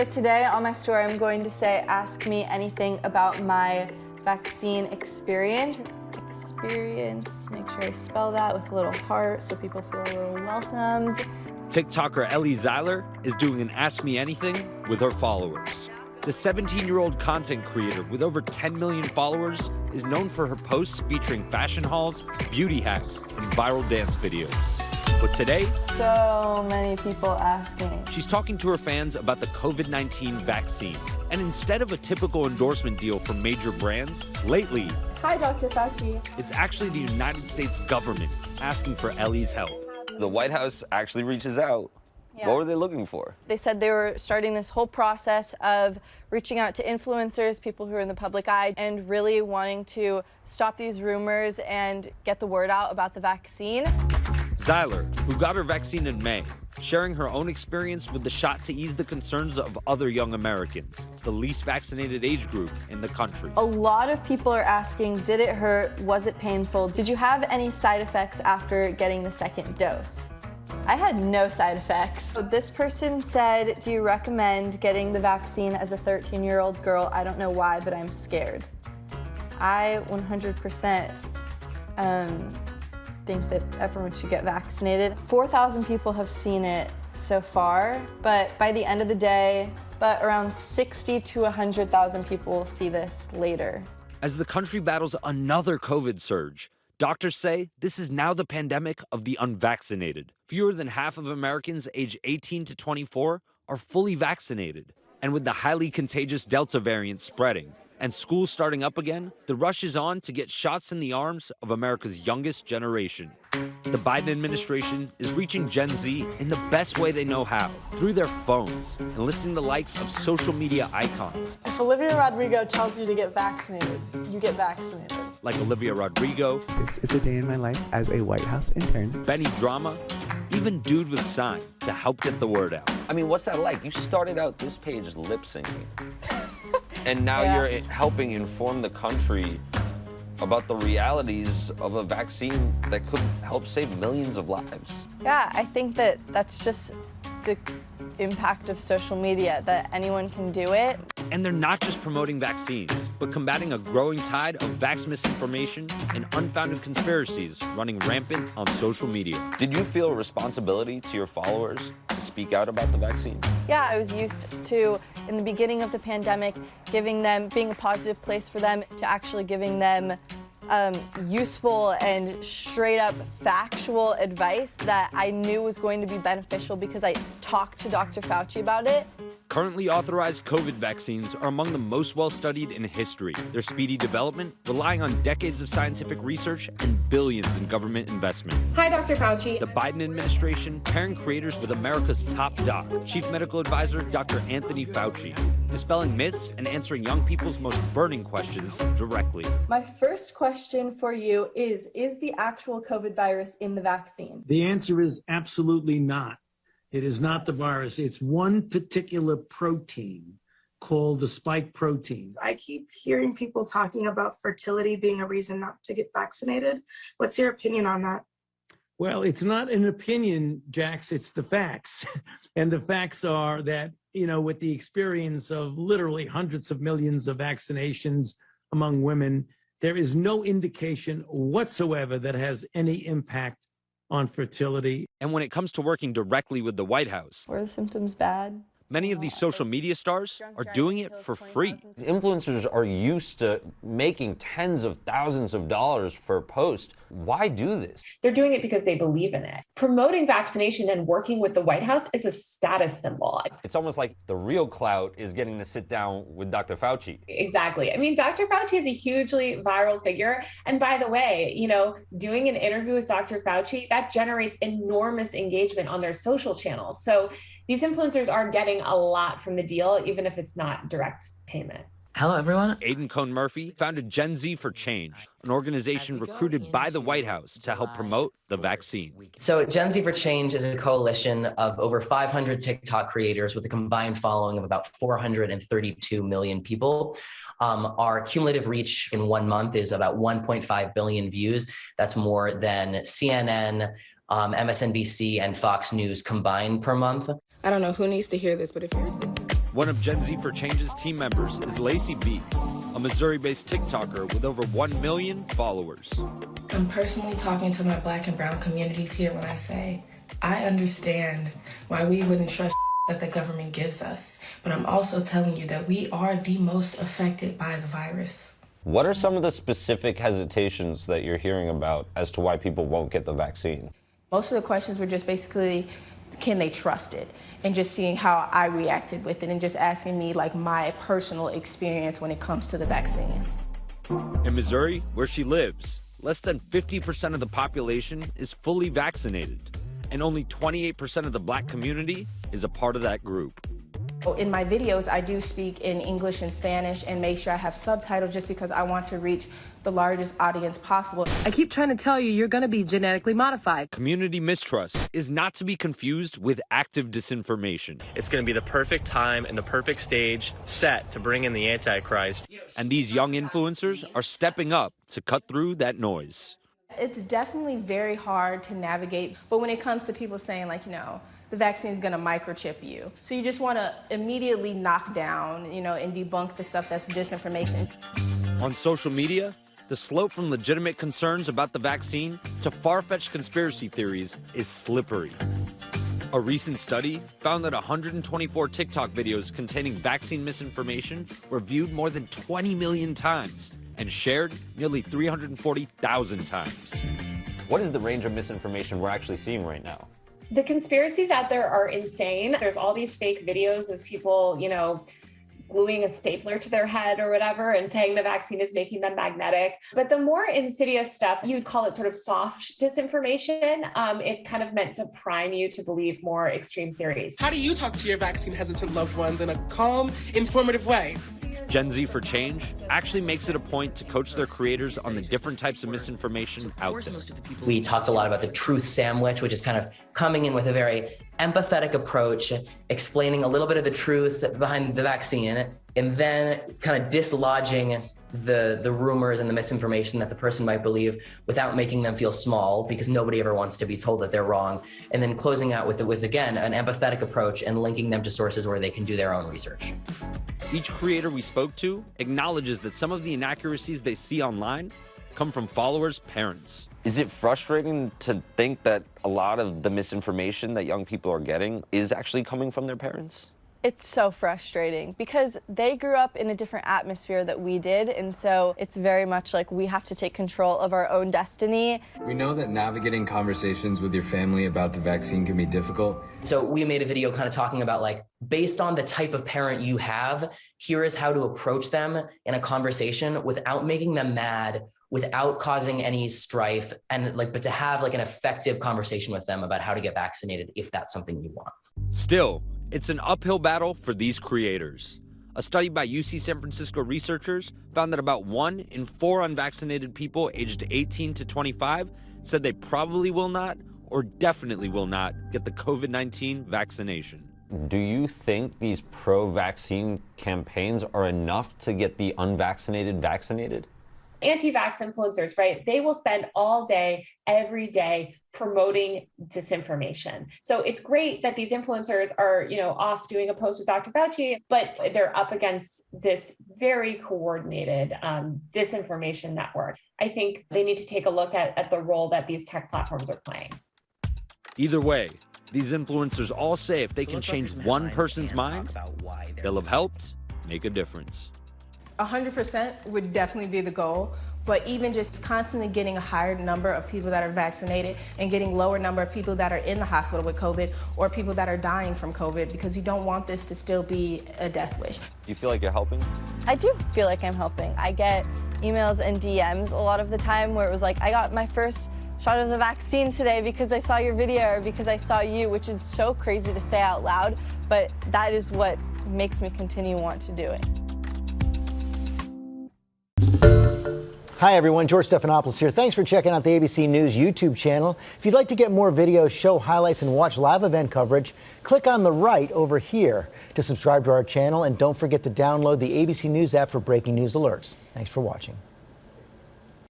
So today on my story, I'm going to say, ask me anything about my vaccine experience. Make sure I spell that with a little heart so people feel a little welcomed. TikToker Ellie Zeiler is doing an Ask Me Anything with her followers. The 17-year-old content creator with over 10 million followers is known for her posts featuring fashion hauls, beauty hacks, and viral dance videos. But today, so many people asking. She's talking to her fans about the COVID-19 vaccine. And instead of a typical endorsement deal from major brands, lately, Hi, Dr. Fauci. It's actually the United States government asking for Ellie's help. The White House actually reaches out. Yeah. What were they looking for? They said they were starting this whole process of reaching out to influencers, people who are in the public eye, and really wanting to stop these rumors and get the word out about the vaccine. Zeiler, who got her vaccine in May, sharing her own experience with the shot to ease the concerns of other young Americans, the least vaccinated age group in the country. A lot of people are asking, did it hurt? Was it painful? Did you have any side effects after getting the second dose? I had no side effects. So this person said, do you recommend getting the vaccine as a 13-year-old girl? I don't know why, but I'm scared. I 100% think that everyone should get vaccinated. 4,000 people have seen it so far, but by the end of the day, around 60 to 100,000 people will see this later. As the country battles another COVID surge, doctors say this is now the pandemic of the unvaccinated. Fewer than half of Americans aged 18 to 24 are fully vaccinated. And with the highly contagious Delta variant spreading and schools starting up again, the rush is on to get shots in the arms of America's youngest generation. The Biden administration is reaching Gen Z in the best way they know how, through their phones, enlisting the likes of social media icons. If Olivia Rodrigo tells you to get vaccinated, you get vaccinated. Like Olivia Rodrigo. This is a day in my life as a White House intern. Benny Drama, even Dude with Sign to help get the word out. I mean, what's that like? You started out this page lip syncing. And now you're helping inform the country about the realities of a vaccine that could help save millions of lives. Yeah, I think that that's just the impact of social media, that anyone can do it. And they're not just promoting vaccines, but combating a growing tide of vax misinformation and unfounded conspiracies running rampant on social media. Did you feel a responsibility to your followers to speak out about the vaccine? Yeah, I was used to, in the beginning of the pandemic, being a positive place for them, to actually giving them useful and straight up factual advice that I knew was going to be beneficial because I talked to Dr. Fauci about it. Currently authorized COVID vaccines are among the most well-studied in history. Their speedy development, relying on decades of scientific research and billions in government investment. Hi, Dr. Fauci. The Biden administration pairing creators with America's top doc, Chief Medical Advisor Dr. Anthony Fauci, dispelling myths and answering young people's most burning questions directly. My first question for you is the actual COVID virus in the vaccine? The answer is absolutely not. It is not the virus. It's one particular protein called the spike protein. I keep hearing people talking about fertility being a reason not to get vaccinated. What's your opinion on that? Well, it's not an opinion, Jax, it's the facts. And the facts are that, with the experience of literally hundreds of millions of vaccinations among women, there is no indication whatsoever that has any impact on fertility. And when it comes to working directly with the White House, Were the symptoms bad? many of these social media stars are doing it for free. Influencers are used to making tens of thousands of dollars per post. Why do this? They're doing it because they believe in it. Promoting vaccination and working with the White House is a status symbol. It's almost like the real clout is getting to sit down with Dr. Fauci. Exactly. I mean, Dr. Fauci is a hugely viral figure. And by the way, doing an interview with Dr. Fauci, that generates enormous engagement on their social channels. So these influencers are getting a lot from the deal, even if it's not direct payment. Hello, everyone. Aiden Cohn-Murphy founded Gen Z for Change, an organization recruited by the White House to help promote the vaccine. So Gen Z for Change is a coalition of over 500 TikTok creators with a combined following of about 432 million people. Our cumulative reach in 1 month is about 1.5 billion views. That's more than CNN, MSNBC, and Fox News combined per month. I don't know who needs to hear this, but if you're a citizen. One of Gen Z for Change's team members is Lacey B, a Missouri-based TikToker with over 1 million followers. I'm personally talking to my Black and brown communities here when I say, I understand why we wouldn't trust that the government gives us, but I'm also telling you that we are the most affected by the virus. What are some of the specific hesitations that you're hearing about as to why people won't get the vaccine? Most of the questions were just basically, can they trust it? And just seeing how I reacted with it and just asking me like my personal experience when it comes to the vaccine. In Missouri, where she lives, less than 50% of the population is fully vaccinated, and only 28% of the Black community is a part of that group. In my videos, I do speak in English and Spanish and make sure I have subtitles just because I want to reach the largest audience possible. I keep trying to tell you, you're going to be genetically modified. Community mistrust is not to be confused with active disinformation. It's going to be the perfect time and the perfect stage set to bring in the Antichrist. And these young influencers are stepping up to cut through that noise. It's definitely very hard to navigate, but when it comes to people saying like, the vaccine is going to microchip you. So you just want to immediately knock down, and debunk the stuff that's disinformation. On social media, the slope from legitimate concerns about the vaccine to far-fetched conspiracy theories is slippery. A recent study found that 124 TikTok videos containing vaccine misinformation were viewed more than 20 million times and shared nearly 340,000 times. What is the range of misinformation we're actually seeing right now? The conspiracies out there are insane. There's all these fake videos of people, gluing a stapler to their head or whatever and saying the vaccine is making them magnetic. But the more insidious stuff, you'd call it sort of soft disinformation. It's kind of meant to prime you to believe more extreme theories. How do you talk to your vaccine hesitant loved ones in a calm, informative way? Gen Z for Change actually makes it a point to coach their creators on the different types of misinformation out there. We talked a lot about the truth sandwich, which is kind of coming in with a very empathetic approach, explaining a little bit of the truth behind the vaccine, and then kind of dislodging the rumors and the misinformation that the person might believe without making them feel small, because nobody ever wants to be told that they're wrong. And then closing out with again, an empathetic approach and linking them to sources where they can do their own research. Each creator we spoke to acknowledges that some of the inaccuracies they see online come from followers' parents. Is it frustrating to think that a lot of the misinformation that young people are getting is actually coming from their parents? It's so frustrating because they grew up in a different atmosphere that we did, and so it's very much like we have to take control of our own destiny. We know that navigating conversations with your family about the vaccine can be difficult. So we made a video kind of talking about based on the type of parent you have, here is how to approach them in a conversation without making them mad, without causing any strife, and but to have an effective conversation with them about how to get vaccinated if that's something you want. Still, it's an uphill battle for these creators. A study by UC San Francisco researchers found that about 1 in 4 unvaccinated people aged 18 to 25 said they probably will not or definitely will not get the COVID-19 vaccination. Do you think these pro-vaccine campaigns are enough to get the unvaccinated vaccinated? Anti-vax influencers, right? They will spend all day, every day promoting disinformation. So it's great that these influencers are, off doing a post with Dr. Fauci, but they're up against this very coordinated disinformation network. I think they need to take a look at the role that these tech platforms are playing. Either way, these influencers all say if they can change one person's mind, they'll have helped make a difference. 100% would definitely be the goal, but even just constantly getting a higher number of people that are vaccinated and getting lower number of people that are in the hospital with COVID or people that are dying from COVID, because you don't want this to still be a death wish. Do you feel like you're helping? I do feel like I'm helping. I get emails and DMs a lot of the time where it was like, I got my first shot of the vaccine today because I saw your video or because I saw you, which is so crazy to say out loud, but that is what makes me continue want to do it. Hi everyone, George Stephanopoulos here. Thanks for checking out the ABC News YouTube channel. If you'd like to get more videos, show highlights, and watch live event coverage, click on the right over here to subscribe to our channel, and don't forget to download the ABC News app for breaking news alerts. Thanks for watching.